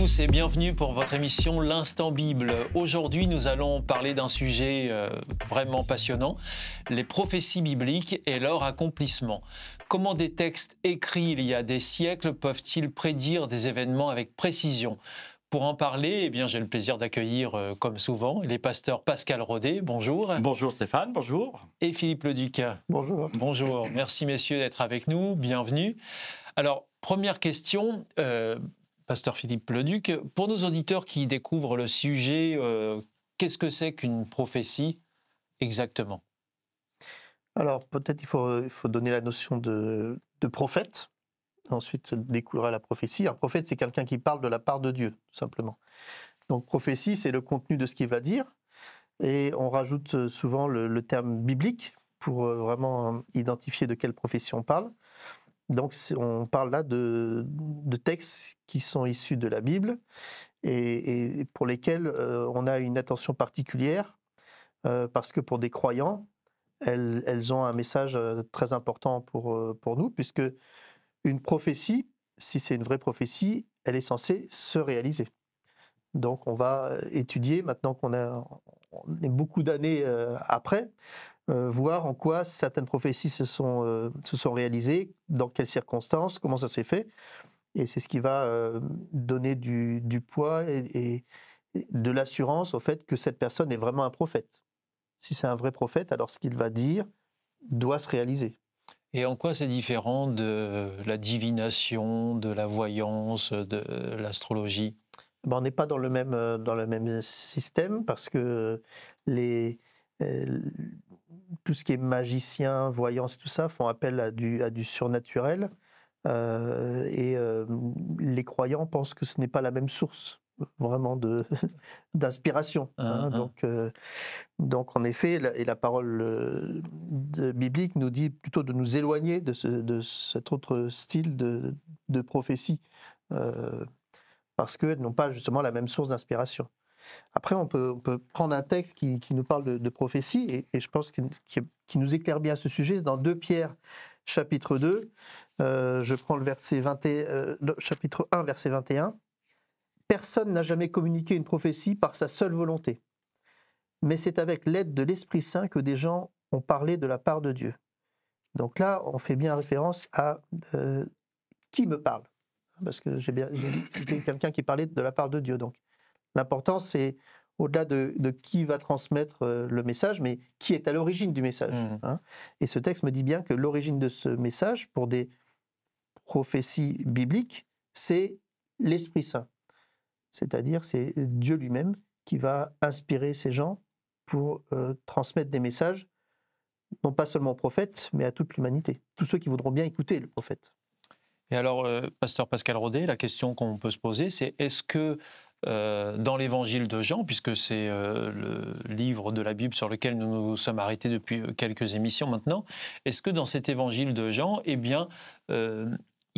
tous et bienvenue pour votre émission L'Instant Bible. Aujourd'hui, nous allons parler d'un sujet vraiment passionnant, les prophéties bibliques et leur accomplissement. Comment des textes écrits il y a des siècles peuvent-ils prédire des événements avec précision ? Pour en parler, eh bien, j'ai le plaisir d'accueillir, comme souvent, les pasteurs Pascal Rodet, bonjour. Bonjour Stéphane, bonjour. Et Philippe Leduc. Bonjour. Bonjour, merci messieurs d'être avec nous, bienvenue. Alors, première question, pasteur Philippe Leduc, pour nos auditeurs qui découvrent le sujet, qu'est-ce que c'est qu'une prophétie exactement ? Alors, peut-être il faut donner la notion de prophète. Ensuite, découlera la prophétie. Un prophète, c'est quelqu'un qui parle de la part de Dieu, tout simplement. Donc, prophétie, c'est le contenu de ce qu'il va dire. Et on rajoute souvent le terme biblique pour vraiment identifier de quelle prophétie on parle. Donc, on parle là de textes qui sont issus de la Bible et pour lesquels on a une attention particulière parce que pour des croyants, elles ont un message très important pour nous, puisque une prophétie, si c'est une vraie prophétie, elle est censée se réaliser. Donc on va étudier, maintenant qu'on est beaucoup d'années après, voir en quoi certaines prophéties se sont réalisées, dans quelles circonstances, comment ça s'est fait. Et c'est ce qui va donner du poids et de l'assurance au fait que cette personne est vraiment un prophète. Si c'est un vrai prophète, alors ce qu'il va dire doit se réaliser. Et en quoi c'est différent de la divination, de la voyance, de l'astrologie ? On n'est pas dans le même système parce que tout ce qui est magicien, voyance, tout ça font appel à du surnaturel. Les croyants pensent que ce n'est pas la même source vraiment d'inspiration. Donc en effet, la parole biblique nous dit plutôt de nous éloigner de cet autre style de prophétie, parce qu'elles n'ont pas justement la même source d'inspiration. Après, on peut prendre un texte qui nous parle de prophétie, et je pense qui nous éclaire bien ce sujet, c'est dans 2 Pierre, chapitre 2, je prends le chapitre 1, verset 21. « Personne n'a jamais communiqué une prophétie par sa seule volonté, mais c'est avec l'aide de l'Esprit Saint que des gens ont parlé de la part de Dieu. » Donc là, on fait bien référence à qui me parle, parce que j'ai dit que c'était quelqu'un qui parlait de la part de Dieu. Donc l'important, c'est au-delà de qui va transmettre le message, mais qui est à l'origine du message. Et ce texte me dit bien que l'origine de ce message, pour des prophéties bibliques, c'est l'Esprit Saint. C'est-à-dire, c'est Dieu lui-même qui va inspirer ces gens pour transmettre des messages, non pas seulement aux prophètes, mais à toute l'humanité. Tous ceux qui voudront bien écouter le prophète. Et alors, pasteur Pascal Rodet, la question qu'on peut se poser, c'est est-ce que dans l'évangile de Jean, puisque c'est le livre de la Bible sur lequel nous nous sommes arrêtés depuis quelques émissions maintenant, est-ce que dans cet évangile de Jean, eh bien,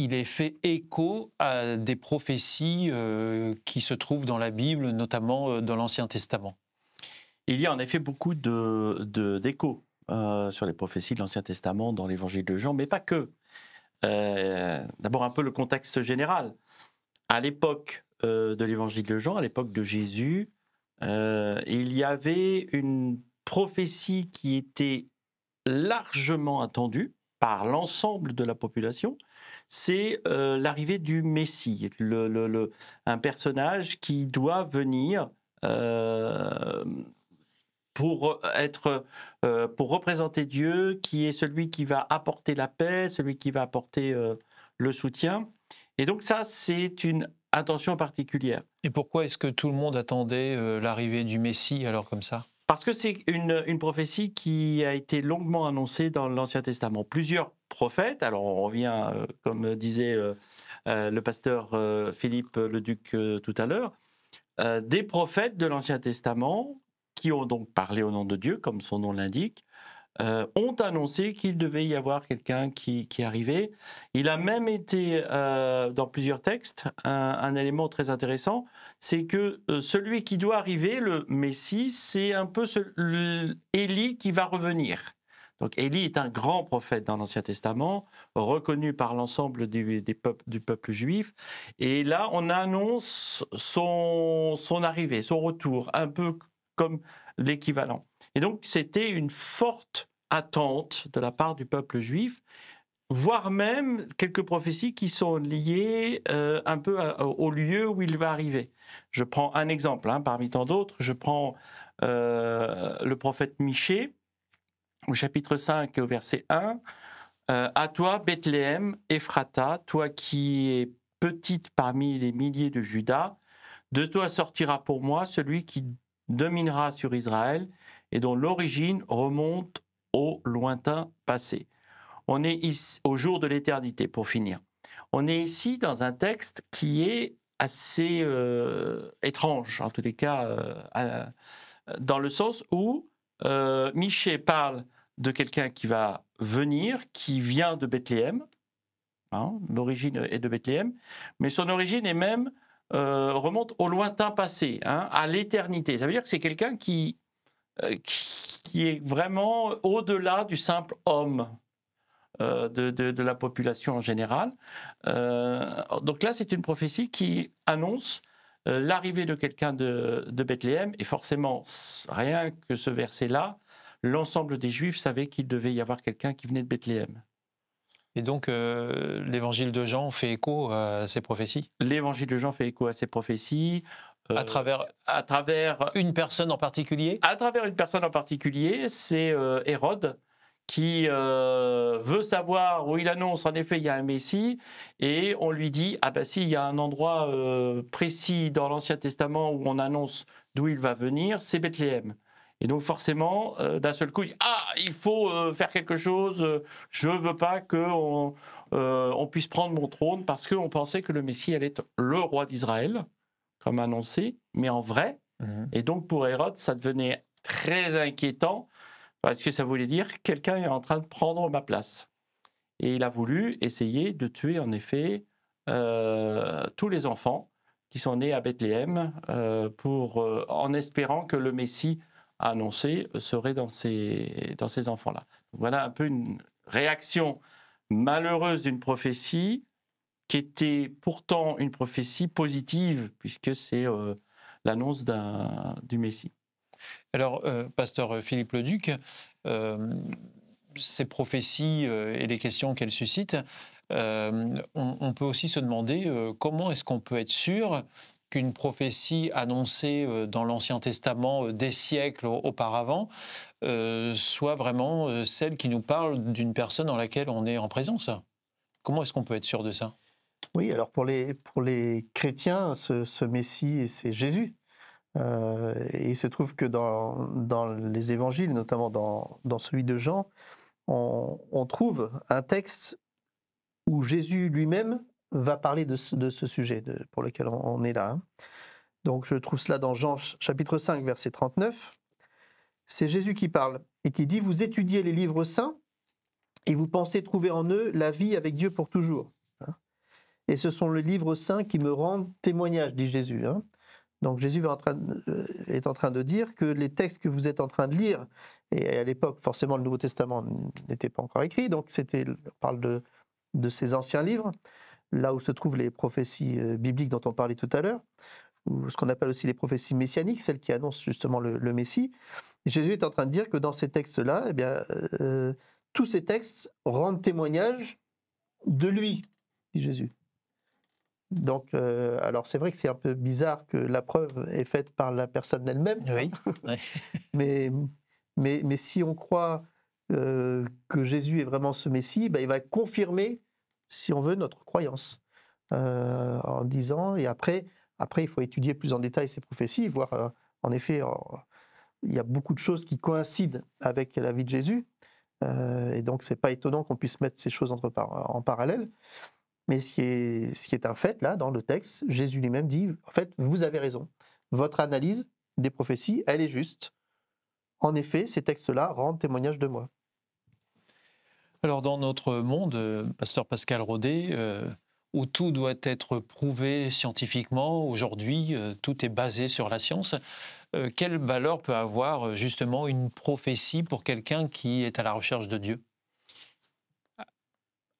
il est fait écho à des prophéties qui se trouvent dans la Bible, notamment dans l'Ancien Testament ? Il y a en effet beaucoup d'échos sur les prophéties de l'Ancien Testament dans l'évangile de Jean, mais pas que. D'abord un peu le contexte général. À l'époque de l'évangile de Jean, à l'époque de Jésus, il y avait une prophétie qui était largement attendue par l'ensemble de la population, c'est l'arrivée du Messie, un personnage qui doit venir pour représenter Dieu, qui est celui qui va apporter la paix, celui qui va apporter le soutien. Et donc ça, c'est une attention particulière. Et pourquoi est-ce que tout le monde attendait l'arrivée du Messie alors comme ça ? Parce que c'est une prophétie qui a été longuement annoncée dans l'Ancien Testament. Plusieurs prophètes, alors on revient, comme disait le pasteur Philippe Leduc tout à l'heure, des prophètes de l'Ancien Testament qui ont donc parlé au nom de Dieu, comme son nom l'indique, ont annoncé qu'il devait y avoir quelqu'un qui arrivait. Il a même été, dans plusieurs textes, un élément très intéressant, c'est que celui qui doit arriver, le Messie, c'est un peu Élie qui va revenir. Donc Élie est un grand prophète dans l'Ancien Testament, reconnu par l'ensemble du peuple juif. Et là, on annonce son arrivée, son retour, un peu comme l'équivalent. Et donc, c'était une forte attente de la part du peuple juif, voire même quelques prophéties qui sont liées un peu au lieu où il va arriver. Je prends un exemple parmi tant d'autres. Je prends le prophète Michée, au chapitre 5, au verset 1. À toi, Bethléem, Ephrata, toi qui es petite parmi les milliers de Juda, de toi sortira pour moi celui qui dominera sur Israël et dont l'origine remonte au lointain passé. On est ici au jour de l'éternité, pour finir. On est ici dans un texte qui est assez étrange, en tous les cas, dans le sens où Michée parle de quelqu'un qui va venir, qui vient de Bethléem. L'origine est de Bethléem, mais son origine est même remonte au lointain passé, à l'éternité. Ça veut dire que c'est quelqu'un qui est vraiment au-delà du simple homme de la population en général. Donc là, c'est une prophétie qui annonce l'arrivée de quelqu'un de Bethléem, et forcément, rien que ce verset-là, l'ensemble des Juifs savaient qu'il devait y avoir quelqu'un qui venait de Bethléem. Et donc, l'évangile de Jean fait écho à ces prophéties? L'évangile de Jean fait écho à ces prophéties. À travers une personne en particulier? À travers une personne en particulier, c'est Hérode qui veut savoir, où il annonce en effet il y a un Messie, et on lui dit, ah ben si, il y a un endroit précis dans l'Ancien Testament où on annonce d'où il va venir, c'est Bethléem. Et donc forcément, d'un seul coup, il faut faire quelque chose, je ne veux pas qu'on puisse prendre mon trône, parce qu'on pensait que le Messie allait être le roi d'Israël, comme annoncé, mais en vrai. Et donc pour Hérode, ça devenait très inquiétant, parce que ça voulait dire quelqu'un est en train de prendre ma place. Et il a voulu essayer de tuer en effet tous les enfants qui sont nés à Bethléem, en espérant que le Messie annoncé serait dans ces enfants-là. Voilà un peu une réaction malheureuse d'une prophétie qui était pourtant une prophétie positive, puisque c'est l'annonce du Messie. Alors, pasteur Philippe Leduc, ces prophéties et les questions qu'elles suscitent, on peut aussi se demander comment est-ce qu'on peut être sûr qu'une prophétie annoncée dans l'Ancien Testament des siècles auparavant soit vraiment celle qui nous parle d'une personne dans laquelle on est en présence? Comment est-ce qu'on peut être sûr de ça? Oui, alors pour les chrétiens, ce Messie, c'est Jésus. Et il se trouve que dans les évangiles, notamment dans celui de Jean, on trouve un texte où Jésus lui-même va parler de ce sujet pour lequel on est là. Donc je trouve cela dans Jean chapitre 5, verset 39. C'est Jésus qui parle et qui dit « Vous étudiez les livres saints et vous pensez trouver en eux la vie avec Dieu pour toujours. Et ce sont les livres saints qui me rendent témoignage, dit Jésus. » Donc Jésus est en train de dire que les textes que vous êtes en train de lire, et à l'époque forcément le Nouveau Testament n'était pas encore écrit, donc on parle de ces anciens livres, là où se trouvent les prophéties bibliques dont on parlait tout à l'heure, ou ce qu'on appelle aussi les prophéties messianiques, celles qui annoncent justement le Messie. Et Jésus est en train de dire que dans ces textes-là, eh bien, tous ces textes rendent témoignage de lui, dit Jésus. Donc, alors c'est vrai que c'est un peu bizarre que la preuve est faite par la personne elle-même. Oui. mais si on croit que Jésus est vraiment ce Messie, ben, il va confirmer, si on veut, notre croyance. En disant, et après, il faut étudier plus en détail ces prophéties, voir, en effet, il y a beaucoup de choses qui coïncident avec la vie de Jésus. Et donc, c'est pas étonnant qu'on puisse mettre ces choses en parallèle. Mais ce qui est un fait, là, dans le texte, Jésus lui-même dit, en fait, vous avez raison. Votre analyse des prophéties, elle est juste. En effet, ces textes-là rendent témoignage de moi. Alors, dans notre monde, pasteur Pascal Rodet, où tout doit être prouvé scientifiquement, aujourd'hui, tout est basé sur la science, quelle valeur peut avoir justement une prophétie pour quelqu'un qui est à la recherche de Dieu?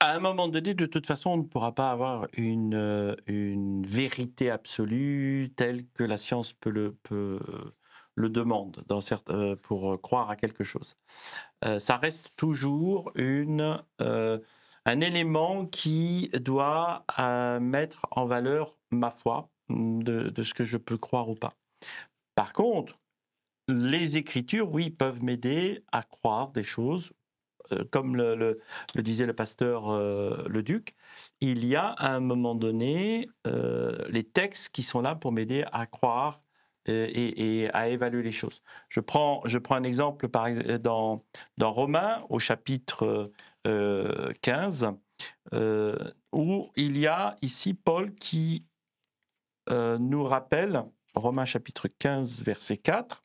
À un moment donné, de toute façon, on ne pourra pas avoir une vérité absolue telle que la science le demande pour croire à quelque chose. Ça reste toujours un élément qui doit mettre en valeur ma foi de ce que je peux croire ou pas. Par contre, les Écritures, oui, peuvent m'aider à croire des choses. Comme le disait le pasteur Leduc, il y a à un moment donné les textes qui sont là pour m'aider à croire et à évaluer les choses. Je prends un exemple dans Romains au chapitre 15, où il y a ici Paul qui nous rappelle, Romains chapitre 15, verset 4,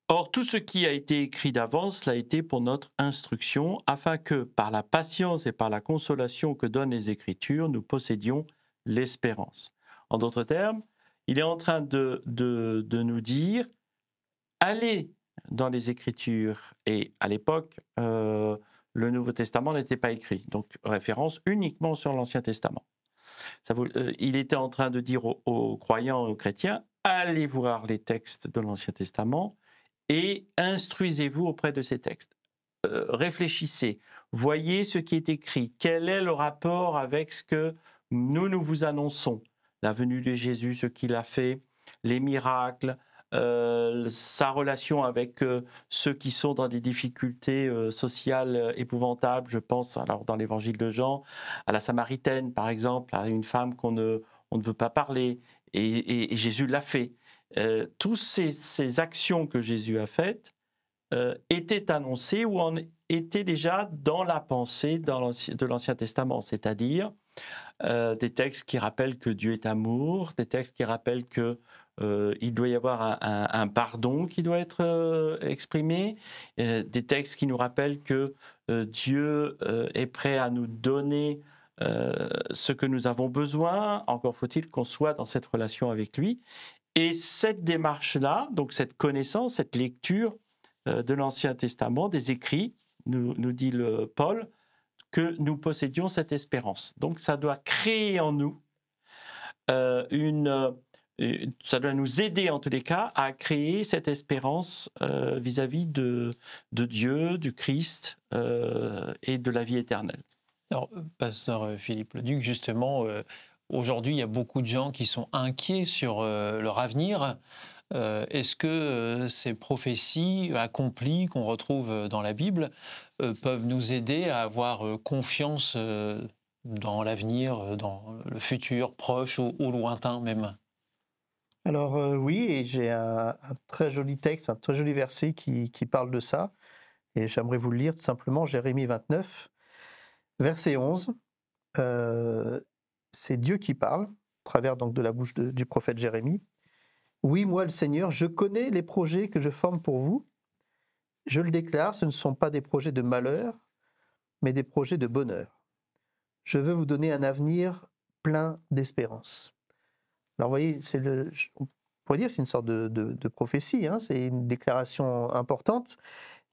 Or, tout ce qui a été écrit d'avance l'a été pour notre instruction, afin que, par la patience et par la consolation que donnent les Écritures, nous possédions l'espérance. En d'autres termes, il est en train de nous dire, allez dans les Écritures. Et à l'époque, le Nouveau Testament n'était pas écrit, donc référence uniquement sur l'Ancien Testament. Il était en train de dire aux croyants et aux chrétiens, allez voir les textes de l'Ancien Testament, et instruisez-vous auprès de ces textes. Réfléchissez, voyez ce qui est écrit, quel est le rapport avec ce que nous vous annonçons, la venue de Jésus, ce qu'il a fait, les miracles, sa relation avec ceux qui sont dans des difficultés sociales épouvantables. Je pense alors dans l'évangile de Jean à la Samaritaine, par exemple, à une femme on ne veut pas parler, et Jésus l'a fait. Toutes ces actions que Jésus a faites étaient annoncées ou étaient déjà dans la pensée de l'Ancien Testament, c'est-à-dire des textes qui rappellent que Dieu est amour, des textes qui rappellent qu'il doit y avoir un pardon qui doit être exprimé, des textes qui nous rappellent que Dieu est prêt à nous donner ce que nous avons besoin, encore faut-il qu'on soit dans cette relation avec lui. Et cette démarche-là, donc cette connaissance, cette lecture de l'Ancien Testament, des écrits, nous dit Paul, que nous possédions cette espérance. Donc ça doit créer en nous ça doit nous aider en tous les cas à créer cette espérance vis-à-vis de Dieu, du Christ et de la vie éternelle. Alors, pasteur Philippe Leduc, justement, aujourd'hui, il y a beaucoup de gens qui sont inquiets sur leur avenir. Est-ce que ces prophéties accomplies qu'on retrouve dans la Bible peuvent nous aider à avoir confiance dans l'avenir, dans le futur proche ou lointain même? Alors oui, et j'ai un très joli texte, un très joli verset qui parle de ça, et j'aimerais vous le lire tout simplement, Jérémie 29, verset 11. C'est Dieu qui parle, au travers donc de la bouche du prophète Jérémie. « Oui, moi le Seigneur, je connais les projets que je forme pour vous. Je le déclare, ce ne sont pas des projets de malheur, mais des projets de bonheur. Je veux vous donner un avenir plein d'espérance. » Alors vous voyez, on pourrait dire que c'est une sorte de prophétie, hein, c'est une déclaration importante.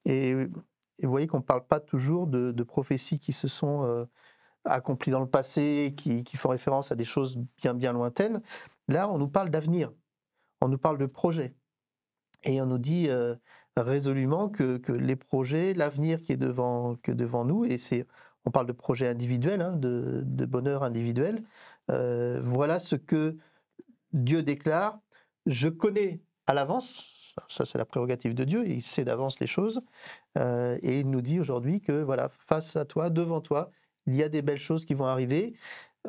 Et vous voyez qu'on ne parle pas toujours de prophéties qui se sont accomplies dans le passé, qui font référence à des choses bien, bien lointaines. Là, on nous parle d'avenir, on nous parle de projets. Et on nous dit résolument que les projets, l'avenir qui est devant nous, et on parle de projets individuels, hein, de bonheur individuel, voilà ce que Dieu déclare, je connais à l'avance, ça c'est la prérogative de Dieu, il sait d'avance les choses, et il nous dit aujourd'hui que voilà, face à toi, devant toi, il y a des belles choses qui vont arriver,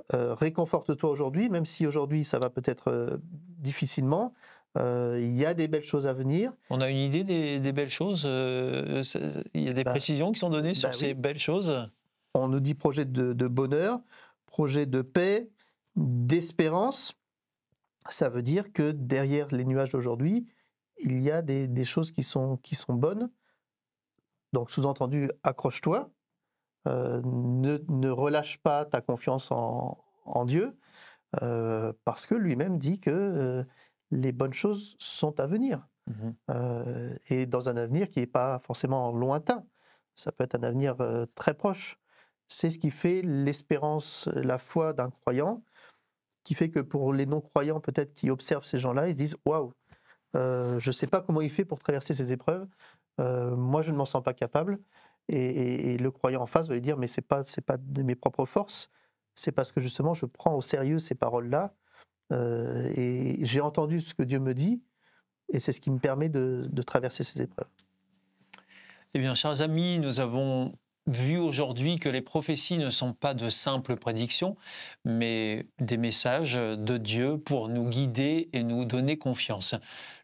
réconforte-toi aujourd'hui, même si aujourd'hui ça va peut-être difficilement, il y a des belles choses à venir. On a une idée des belles choses, il y a des précisions qui sont données sur ces belles choses? On nous dit projet de bonheur, projet de paix, d'espérance. Ça veut dire que derrière les nuages d'aujourd'hui, il y a des choses qui sont bonnes. Donc, sous-entendu, accroche-toi, ne relâche pas ta confiance en Dieu, parce que lui-même dit que les bonnes choses sont à venir. Et dans un avenir qui n'est pas forcément lointain. Ça peut être un avenir très proche. C'est ce qui fait l'espérance, la foi d'un croyant, qui fait que pour les non-croyants, peut-être qui observent ces gens-là, ils disent « Waouh, je ne sais pas comment il fait pour traverser ces épreuves. Moi, je ne m'en sens pas capable. » Et le croyant en face va lui dire « Mais ce n'est pas de mes propres forces. C'est parce que justement, je prends au sérieux ces paroles-là. Et j'ai entendu ce que Dieu me dit. Et c'est ce qui me permet de traverser ces épreuves. » Eh bien, chers amis, nous avons vu aujourd'hui que les prophéties ne sont pas de simples prédictions, mais des messages de Dieu pour nous guider et nous donner confiance.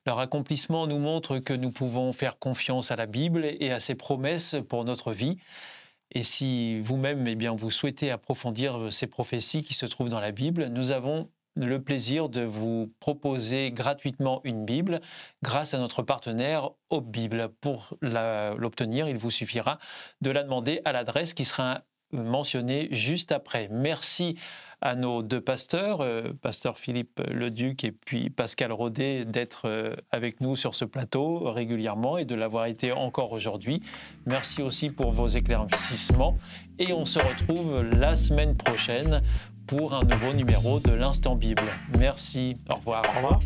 Leur accomplissement nous montre que nous pouvons faire confiance à la Bible et à ses promesses pour notre vie. Et si vous-même, eh bien, vous souhaitez approfondir ces prophéties qui se trouvent dans la Bible, nous avons le plaisir de vous proposer gratuitement une Bible grâce à notre partenaire Hope Bible. Pour l'obtenir, il vous suffira de la demander à l'adresse qui sera mentionnée juste après. Merci à nos deux pasteurs, pasteur Philippe Leduc et puis Pascal Rodet, d'être avec nous sur ce plateau régulièrement et de l'avoir été encore aujourd'hui. Merci aussi pour vos éclaircissements et on se retrouve la semaine prochaine pour un nouveau numéro de l'Instant Bible. Merci, au revoir. Au revoir.